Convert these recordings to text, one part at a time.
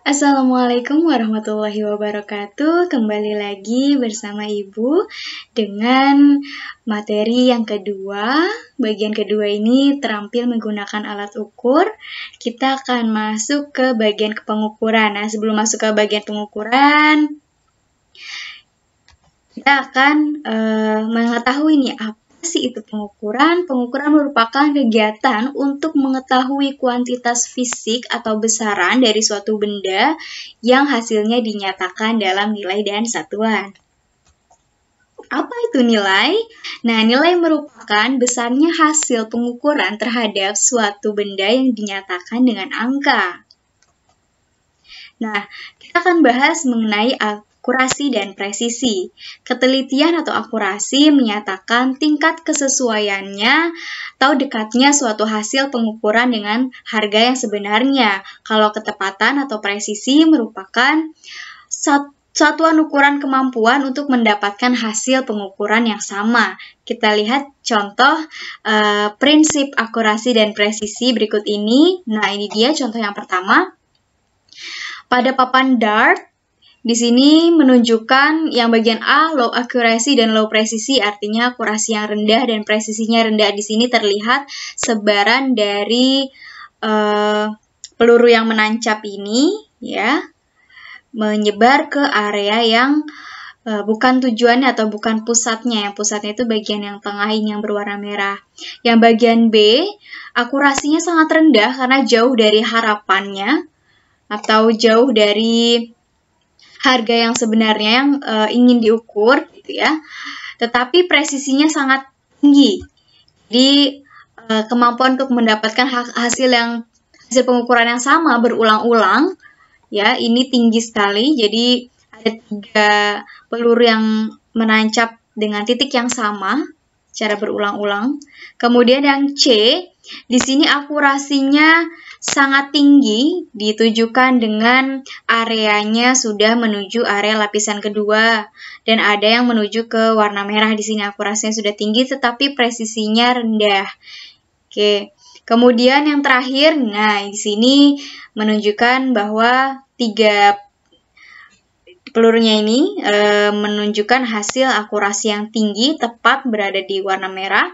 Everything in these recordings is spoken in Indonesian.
Assalamualaikum warahmatullahi wabarakatuh. Kembali lagi bersama Ibu dengan materi yang kedua. Bagian kedua ini terampil menggunakan alat ukur. Kita akan masuk ke bagian pengukuran. Nah, sebelum masuk ke bagian pengukuran, kita akan mengetahui nih apa sih itu pengukuran? Pengukuran merupakan kegiatan untuk mengetahui kuantitas fisik atau besaran dari suatu benda yang hasilnya dinyatakan dalam nilai dan satuan. Apa itu nilai? Nah, nilai merupakan besarnya hasil pengukuran terhadap suatu benda yang dinyatakan dengan angka. Nah, kita akan bahas mengenai akurasi dan presisi. Ketelitian atau akurasi menyatakan tingkat kesesuaiannya atau dekatnya suatu hasil pengukuran dengan harga yang sebenarnya. Kalau ketepatan atau presisi merupakan satuan ukuran kemampuan untuk mendapatkan hasil pengukuran yang sama. Kita lihat contoh prinsip akurasi dan presisi berikut ini. Nah, ini dia contoh yang pertama. Pada papan dart, di sini menunjukkan yang bagian A, low accuracy dan low presisi, artinya akurasi yang rendah dan presisinya rendah. Di sini terlihat sebaran dari peluru yang menancap ini, ya, menyebar ke area yang bukan tujuannya atau bukan pusatnya. Yang pusatnya itu bagian yang tengah ini yang berwarna merah. Yang bagian B, akurasinya sangat rendah karena jauh dari harapannya atau jauh dari harga yang sebenarnya yang ingin diukur, gitu ya. Tetapi presisinya sangat tinggi. Jadi kemampuan untuk mendapatkan hasil pengukuran yang sama berulang-ulang, ya, ini tinggi sekali. Jadi ada 3 peluru yang menancap dengan titik yang sama secara berulang-ulang. Kemudian yang C, di sini akurasinya sangat tinggi, ditujukan dengan areanya sudah menuju area lapisan kedua, dan ada yang menuju ke warna merah. Di sini akurasinya sudah tinggi, tetapi presisinya rendah. Oke, kemudian yang terakhir, nah di sini menunjukkan bahwa 3 pelurunya ini menunjukkan hasil akurasi yang tinggi, tepat berada di warna merah,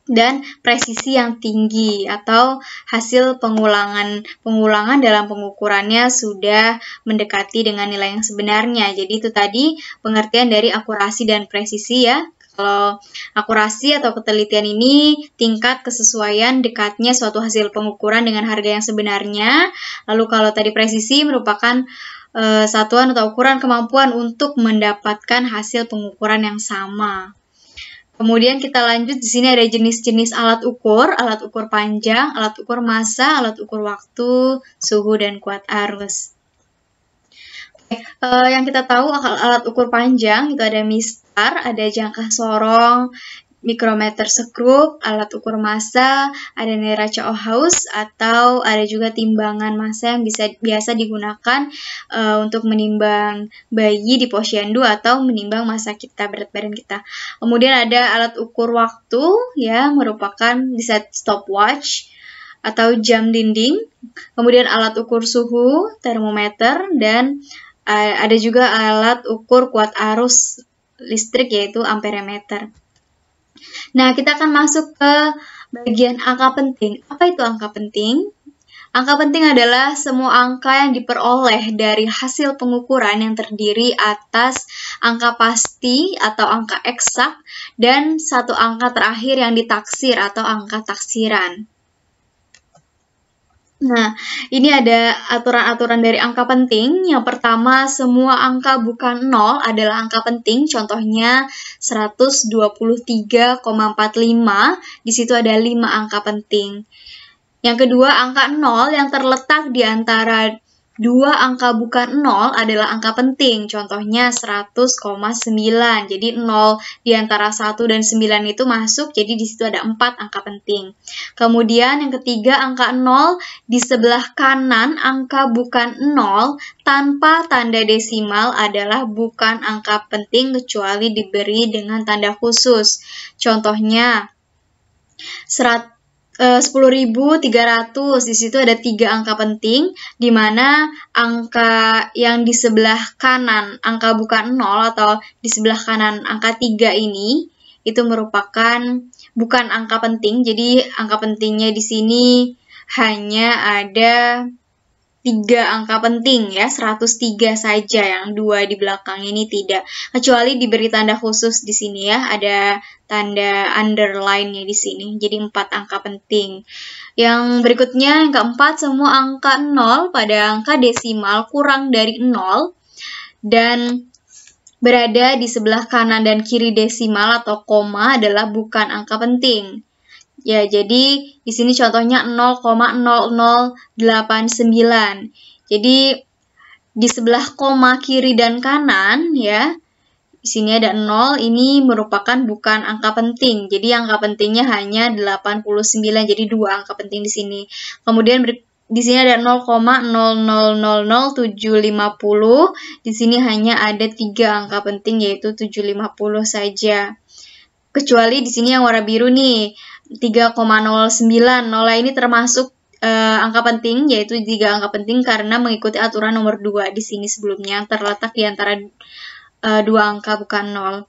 dan presisi yang tinggi atau hasil pengulangan dalam pengukurannya sudah mendekati dengan nilai yang sebenarnya. Jadi itu tadi pengertian dari akurasi dan presisi, ya. Kalau akurasi atau ketelitian ini tingkat kesesuaian dekatnya suatu hasil pengukuran dengan harga yang sebenarnya. Lalu kalau tadi presisi merupakan satuan atau ukuran kemampuan untuk mendapatkan hasil pengukuran yang sama. Kemudian kita lanjut, di sini ada jenis-jenis alat ukur panjang, alat ukur massa, alat ukur waktu, suhu, dan kuat arus. Yang kita tahu alat ukur panjang itu ada mistar, ada jangka sorong, mikrometer sekrup, alat ukur massa, ada Neraca-Ohaus, atau ada juga timbangan massa yang biasa digunakan untuk menimbang bayi di posyandu atau menimbang massa kita, berat badan kita. Kemudian ada alat ukur waktu, ya, merupakan bisa stopwatch atau jam dinding. Kemudian alat ukur suhu, termometer, dan ada juga alat ukur kuat arus listrik, yaitu amperemeter. Nah, kita akan masuk ke bagian angka penting. Apa itu angka penting? Angka penting adalah semua angka yang diperoleh dari hasil pengukuran yang terdiri atas angka pasti atau angka eksak dan satu angka terakhir yang ditaksir atau angka taksiran. Nah, ini ada aturan-aturan dari angka penting. Yang pertama, semua angka bukan 0 adalah angka penting. Contohnya 123,45. Di situ ada 5 angka penting. Yang kedua, angka 0 yang terletak di antara 2 angka bukan 0 adalah angka penting. Contohnya 100,9. Jadi 0 di antara 1 dan 9 itu masuk, jadi di situ ada 4 angka penting. Kemudian yang ketiga, angka 0 di sebelah kanan angka bukan 0 tanpa tanda desimal adalah bukan angka penting kecuali diberi dengan tanda khusus. Contohnya 10.300. Di situ ada 3 angka penting, di mana angka yang di sebelah kanan, angka bukan 0 atau di sebelah kanan angka 3 ini, itu merupakan bukan angka penting. Jadi angka pentingnya di sini hanya ada 3 angka penting ya, 103 saja, yang 2 di belakang ini tidak. Kecuali diberi tanda khusus di sini ya, ada tanda underline-nya di sini. Jadi 4 angka penting. Yang berikutnya, yang keempat, semua angka 0 pada angka desimal kurang dari 0 dan berada di sebelah kanan dan kiri desimal atau koma adalah bukan angka penting. Ya, jadi di sini contohnya 0,0089. Jadi di sebelah koma kiri dan kanan ya, di sini ada 0, ini merupakan bukan angka penting. Jadi angka pentingnya hanya 89, jadi 2 angka penting di sini. Kemudian di sini ada 0,0000750. Di sini hanya ada 3 angka penting, yaitu 750 saja. Kecuali di sini yang warna biru nih, 3,09. 0 ini termasuk angka penting, yaitu 3 angka penting karena mengikuti aturan nomor 2 di sini sebelumnya, terletak di antara 2 angka bukan 0.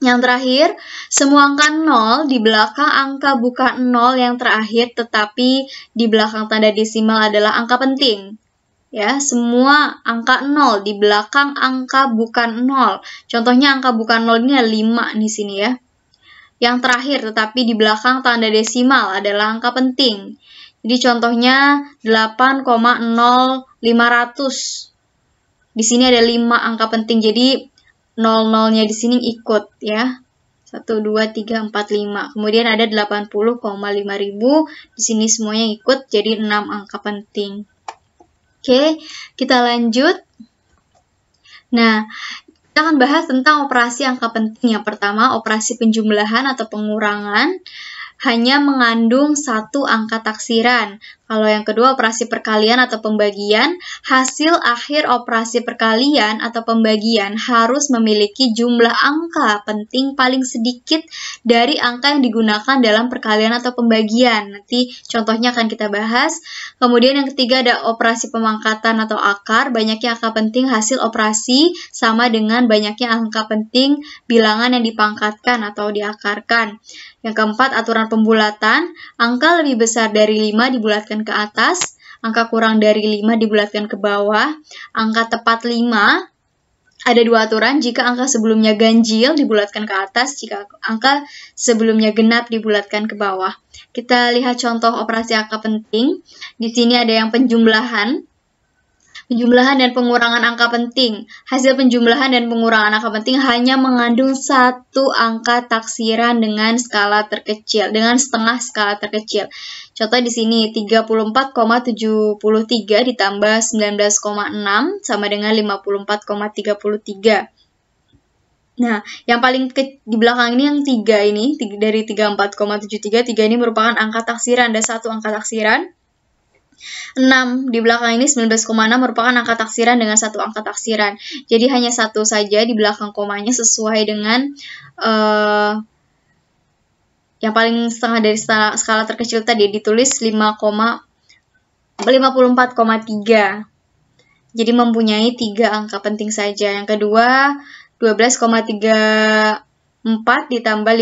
Yang terakhir, semua angka 0 di belakang angka bukan 0 yang terakhir, tetapi di belakang tanda desimal adalah angka penting. Ya, semua angka 0 di belakang angka bukan 0. Contohnya angka bukan 0 ini ada 5 di sini ya. Yang terakhir, tetapi di belakang tanda desimal adalah angka penting. Jadi contohnya 8,0500. Di sini ada 5 angka penting, jadi 00-nya di sini ikut ya. 1, 2, 3, 4, 5. Kemudian ada 80,5000. Di sini semuanya ikut, jadi 6 angka penting. Oke, kita lanjut. Nah, kita akan bahas tentang operasi angka penting. Yang pertama, operasi penjumlahan atau pengurangan hanya mengandung 1 angka taksiran. Kalau yang kedua, operasi perkalian atau pembagian, hasil akhir operasi perkalian atau pembagian harus memiliki jumlah angka penting paling sedikit dari angka yang digunakan dalam perkalian atau pembagian. Nanti contohnya akan kita bahas. Kemudian yang ketiga ada operasi pemangkatan atau akar, banyaknya angka penting hasil operasi sama dengan banyaknya angka penting bilangan yang dipangkatkan atau diakarkan. Yang keempat, aturan pembulatan, angka lebih besar dari 5 dibulatkan ke atas, angka kurang dari 5 dibulatkan ke bawah, angka tepat 5, ada 2 aturan, jika angka sebelumnya ganjil dibulatkan ke atas, jika angka sebelumnya genap dibulatkan ke bawah. Kita lihat contoh operasi angka penting. Di sini ada yang penjumlahan dan pengurangan angka penting. Hasil penjumlahan dan pengurangan angka penting hanya mengandung 1 angka taksiran dengan skala terkecil, dengan setengah skala terkecil. Contoh di sini 34,73 ditambah 19,6 sama dengan 54,33. Nah, yang paling di belakang ini yang 3 ini, dari 34,73, 3 ini merupakan angka taksiran, ada 1 angka taksiran. 6 di belakang ini 19,6 merupakan angka taksiran dengan 1 angka taksiran. Jadi hanya 1 saja di belakang komanya sesuai dengan yang paling setengah dari skala terkecil tadi, ditulis 54,3. Jadi mempunyai 3 angka penting saja. Yang kedua 12,34 ditambah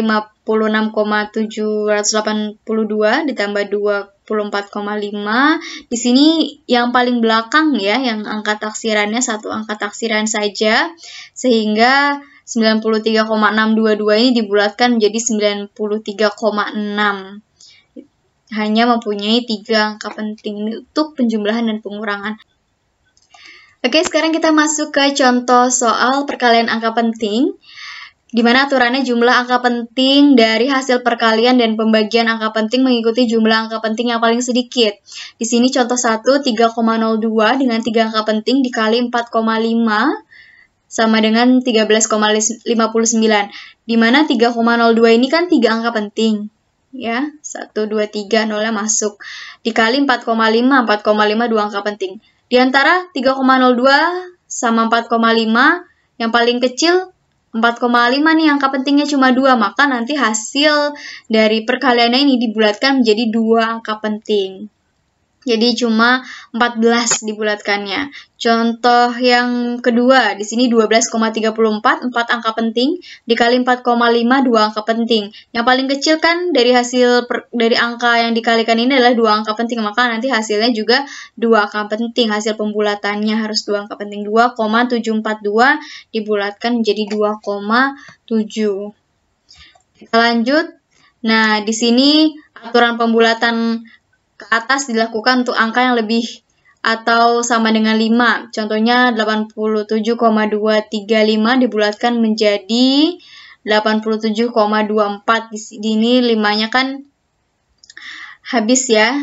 56,782 ditambah 24,5. Di sini yang paling belakang ya, yang angka taksirannya 1 angka taksiran saja, sehingga 93,622 ini dibulatkan menjadi 93,6. Hanya mempunyai 3 angka penting. Ini untuk penjumlahan dan pengurangan. Oke, sekarang kita masuk ke contoh soal perkalian angka penting, di mana aturannya jumlah angka penting dari hasil perkalian dan pembagian angka penting mengikuti jumlah angka penting yang paling sedikit. Di sini contoh 1, 3,02 dengan 3 angka penting dikali 4,5 sama dengan 13,59. Di mana 3,02 ini kan 3 angka penting. Ya, 1, 2, 3, 0-nya masuk. Dikali 4,5, 4,5 2 angka penting. Di antara 3,02 sama 4,5, yang paling kecil 4,5 nih angka pentingnya cuma 2, maka nanti hasil dari perkaliannya ini dibulatkan menjadi 2 angka penting. Jadi cuma 14 dibulatkannya. Contoh yang kedua, di sini 12,34, 4 angka penting, dikali 4,5, 2 angka penting. Yang paling kecil kan dari dari angka yang dikalikan ini adalah 2 angka penting, maka nanti hasilnya juga 2 angka penting. Hasil pembulatannya harus 2 angka penting. 2,742 dibulatkan menjadi 2,7. Kita lanjut. Nah, di sini aturan pembulatan ke atas dilakukan untuk angka yang lebih atau sama dengan 5. Contohnya 87,235 dibulatkan menjadi 87,24. Di sini 5-nya kan habis ya.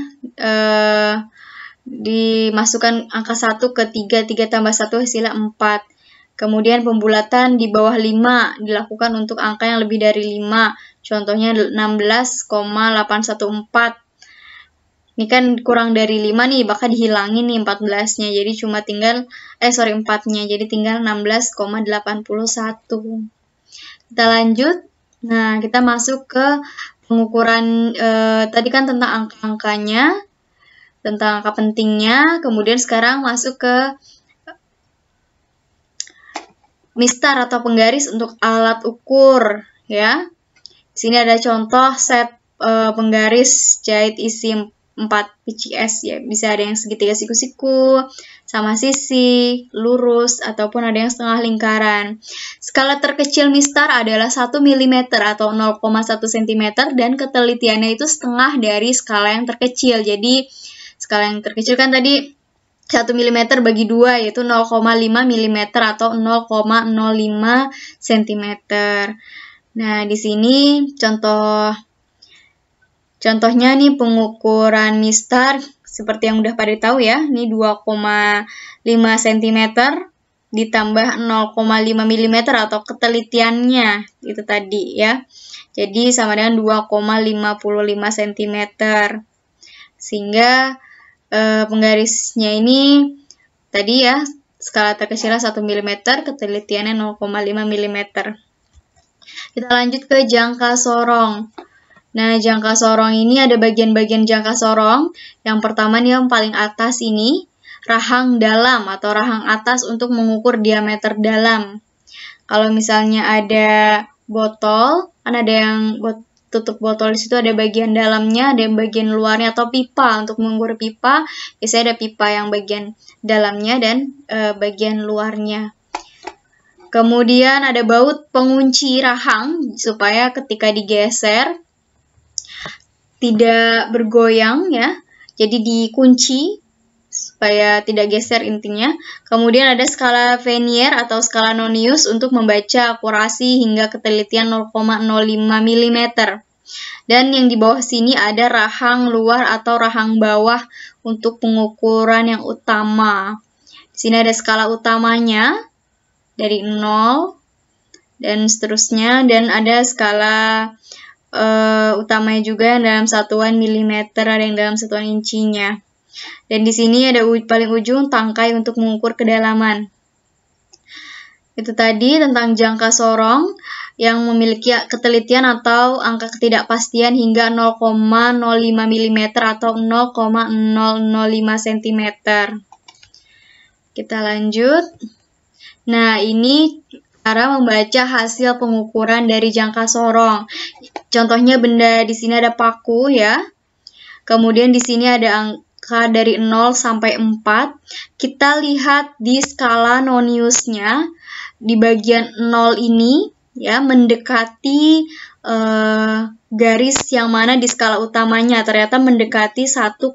Dimasukkan angka 1 ke 3, 3 tambah 1 hasilnya 4. Kemudian pembulatan di bawah 5 dilakukan untuk angka yang lebih dari 5. Contohnya 16,814. Ini kan kurang dari 5 nih, bakal dihilangin nih 14-nya. Jadi cuma tinggal 4-nya. Jadi tinggal 16,81. Kita lanjut. Nah, kita masuk ke pengukuran tadi kan tentang angka-angkanya, tentang angka pentingnya. Kemudian sekarang masuk ke mistar atau penggaris untuk alat ukur ya. Di sini ada contoh set penggaris jahit isi 4 PCS ya, bisa ada yang segitiga siku-siku, sama sisi, lurus, ataupun ada yang setengah lingkaran. Skala terkecil mistar adalah 1 mm atau 0,1 cm dan ketelitiannya itu setengah dari skala yang terkecil. Jadi skala yang terkecil kan tadi 1 mm bagi 2 yaitu 0,5 mm atau 0,05 cm. Nah, di sini contohnya nih pengukuran mistar seperti yang udah pada tahu ya. Ini 2,5 cm ditambah 0,5 mm atau ketelitiannya itu tadi ya. Jadi sama dengan 2,55 cm. Sehingga penggarisnya ini tadi ya skala terkecilnya 1 mm, ketelitiannya 0,5 mm. Kita lanjut ke jangka sorong. Nah, jangka sorong ini ada bagian-bagian jangka sorong. Yang pertama nih yang paling atas ini, rahang dalam atau rahang atas untuk mengukur diameter dalam. Kalau misalnya ada botol, kan ada yang tutup botol, di situ ada bagian dalamnya, ada yang bagian luarnya, atau pipa. Untuk mengukur pipa, biasanya ada pipa yang bagian dalamnya dan bagian luarnya. Kemudian ada baut pengunci rahang, supaya ketika digeser, tidak bergoyang ya, jadi dikunci supaya tidak geser intinya. Kemudian ada skala Vernier atau skala Nonius untuk membaca akurasi hingga ketelitian 0,05 mm. Dan yang di bawah sini ada rahang luar atau rahang bawah untuk pengukuran yang utama. Di sini ada skala utamanya dari 0 dan seterusnya, dan ada skala utamanya juga yang dalam satuan milimeter, ada yang dalam satuan incinya. Dan di sini ada paling ujung tangkai untuk mengukur kedalaman. Itu tadi tentang jangka sorong yang memiliki ketelitian atau angka ketidakpastian hingga 0,05 mm atau 0,005 cm. Kita lanjut. Nah, ini cara membaca hasil pengukuran dari jangka sorong. Contohnya benda di sini ada paku ya. Kemudian di sini ada angka dari 0 sampai 4. Kita lihat di skala Noniusnya di bagian 0 ini ya mendekati garis yang mana di skala utamanya. Ternyata mendekati 1,1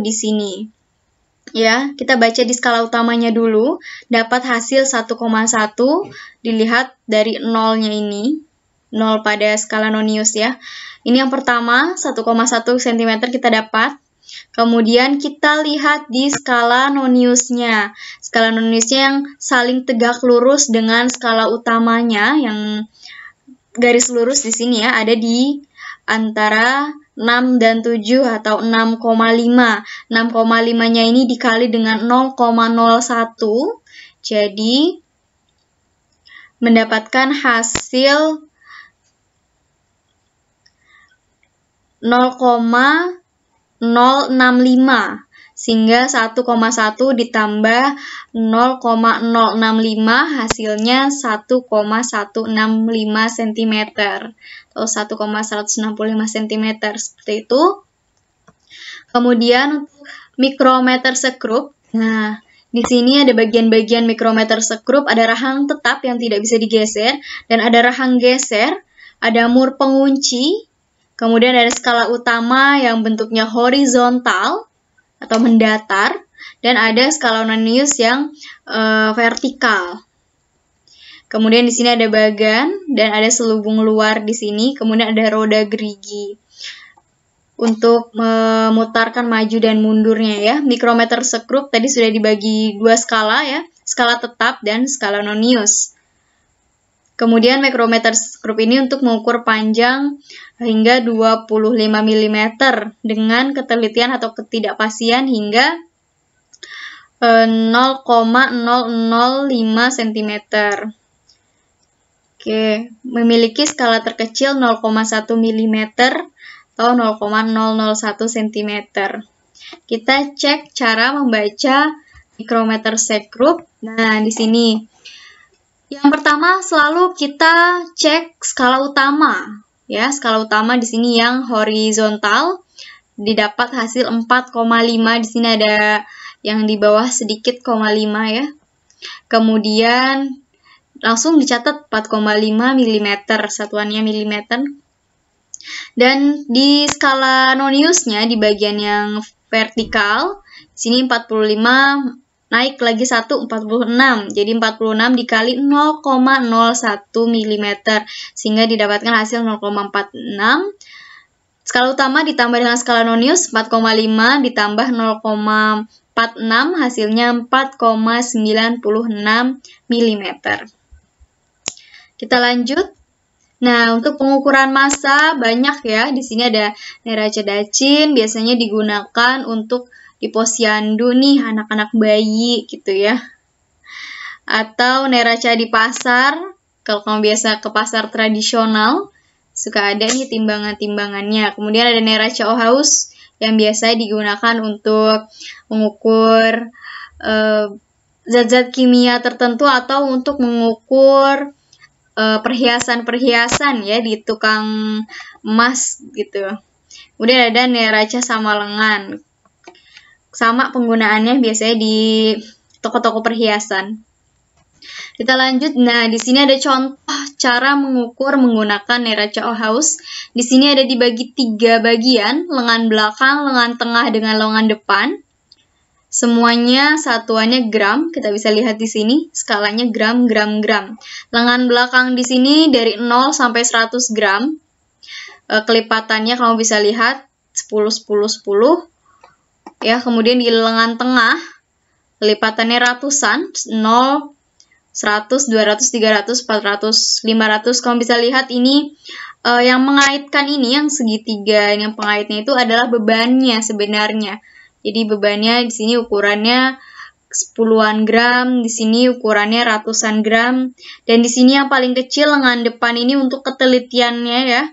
di sini. Ya, kita baca di skala utamanya dulu, dapat hasil 1,1, dilihat dari 0-nya ini, 0 pada skala Nonius ya. Ini yang pertama, 1,1 cm kita dapat. Kemudian kita lihat di skala Noniusnya. Skala Noniusnya yang saling tegak lurus dengan skala utamanya, yang garis lurus di sini ya, ada di antara 6 dan 7 atau 6,5. 6,5-nya ini dikali dengan 0,01. Jadi mendapatkan hasil 0,065, sehingga 1,1 ditambah 0,065 hasilnya 1,165 cm atau 1,165 cm, seperti itu. Kemudian untuk mikrometer sekrup, nah di sini ada bagian-bagian mikrometer sekrup, ada rahang tetap yang tidak bisa digeser, dan ada rahang geser, ada mur pengunci, kemudian ada skala utama yang bentuknya horizontal atau mendatar, dan ada skala nonius yang vertikal. Kemudian di sini ada bagan dan ada selubung luar di sini, kemudian ada roda gerigi untuk memutarkan maju dan mundurnya ya. Mikrometer sekrup tadi sudah dibagi dua skala ya, skala tetap dan skala nonius. Kemudian mikrometer sekrup ini untuk mengukur panjang hingga 25 mm dengan ketelitian atau ketidakpastian hingga 0,005 cm. Oke, memiliki skala terkecil 0,1 mm atau 0,001 cm. Kita cek cara membaca mikrometer sekrup. Nah, di sini yang pertama selalu kita cek skala utama. Ya, skala utama di sini yang horizontal didapat hasil 4,5. Di sini ada yang di bawah sedikit 0,5 ya. Kemudian langsung dicatat 4,5 mm, satuannya milimeter. Dan di skala noniusnya di bagian yang vertikal, di sini 45 naik lagi 1, 46. Jadi 46 dikali 0,01 mm, sehingga didapatkan hasil 0,46. Skala utama ditambah dengan skala nonius, 4,5 ditambah 0,46, hasilnya 4,96 mm. Kita lanjut. Nah, untuk pengukuran massa banyak ya. Di sini ada neraca dacin, biasanya digunakan untuk di posyandu nih, anak-anak bayi gitu ya. Atau neraca di pasar, kalau kamu biasa ke pasar tradisional, suka ada nih timbangan-timbangannya. Kemudian ada neraca Ohaus yang biasa digunakan untuk mengukur zat-zat kimia tertentu atau untuk mengukur perhiasan-perhiasan ya di tukang emas gitu. Kemudian ada neraca sama lengan. Sama penggunaannya biasanya di toko-toko perhiasan. Kita lanjut. Nah, di sini ada contoh cara mengukur menggunakan neraca Ohaus. Di sini ada dibagi 3 bagian, lengan belakang, lengan tengah dengan lengan depan. Semuanya satuannya gram, kita bisa lihat di sini, skalanya gram, gram, gram. Lengan belakang di sini dari 0 sampai 100 gram. Kelipatannya kamu bisa lihat 10, 10, 10. Ya, kemudian di lengan tengah, kelipatannya ratusan, 0, 100, 200, 300, 400, 500. Kamu bisa lihat ini, yang mengaitkan ini, yang segitiga, yang pengaitnya itu adalah bebannya sebenarnya. Jadi bebannya di sini ukurannya 10-an gram, di sini ukurannya ratusan gram, dan di sini yang paling kecil lengan depan ini untuk ketelitiannya ya,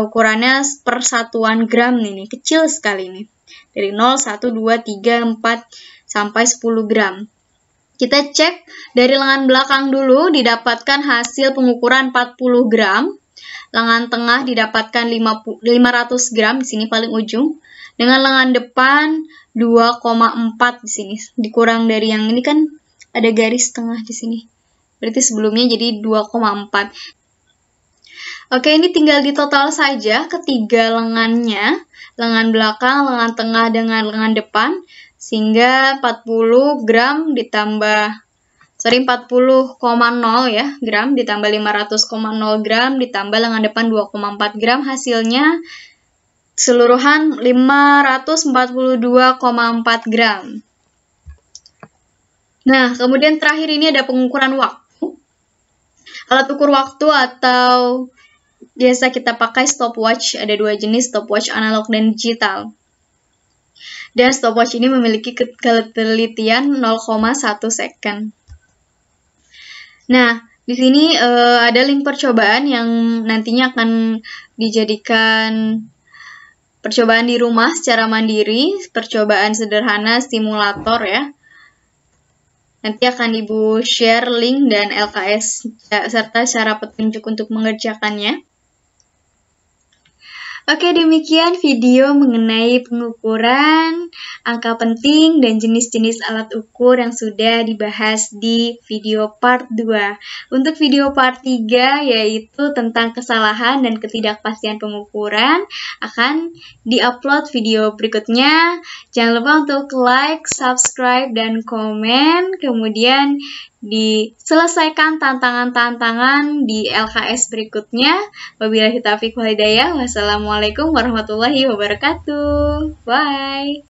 ukurannya per satuan gram ini, kecil sekali nih. Dari 0, 1, 2, 3, 4, sampai 10 gram. Kita cek dari lengan belakang dulu, didapatkan hasil pengukuran 40 gram. Lengan tengah didapatkan 500 gram, di sini paling ujung. Dengan lengan depan 2,4 di sini. Dikurang dari yang ini kan ada garis tengah di sini. Berarti sebelumnya jadi 2,4. Oke, ini tinggal ditotal saja ketiga lengannya. Lengan belakang, lengan tengah, dengan lengan depan. Sehingga 40 gram ditambah 40,0 ya gram ditambah 500,0 gram ditambah lengan depan 2,4 gram, hasilnya keseluruhan 542,4 gram. Nah, kemudian terakhir ini ada pengukuran waktu. Alat ukur waktu atau biasa kita pakai stopwatch, ada 2 jenis, stopwatch analog dan digital. Dan stopwatch ini memiliki ketelitian 0,1 second. Nah, Di sini ada link percobaan yang nantinya akan dijadikan percobaan di rumah secara mandiri, percobaan sederhana simulator ya. Nanti akan Ibu share link dan LKS serta cara petunjuk untuk mengerjakannya. Oke, demikian video mengenai pengukuran, angka penting, dan jenis-jenis alat ukur yang sudah dibahas di video part 2. Untuk video part 3, yaitu tentang kesalahan dan ketidakpastian pengukuran, akan di-upload video berikutnya. Jangan lupa untuk like, subscribe, dan komen. Kemudian diselesaikan tantangan-tantangan di LKS berikutnya. Wabillahi taufiq wal hidayah. Wassalamualaikum warahmatullahi wabarakatuh. Bye.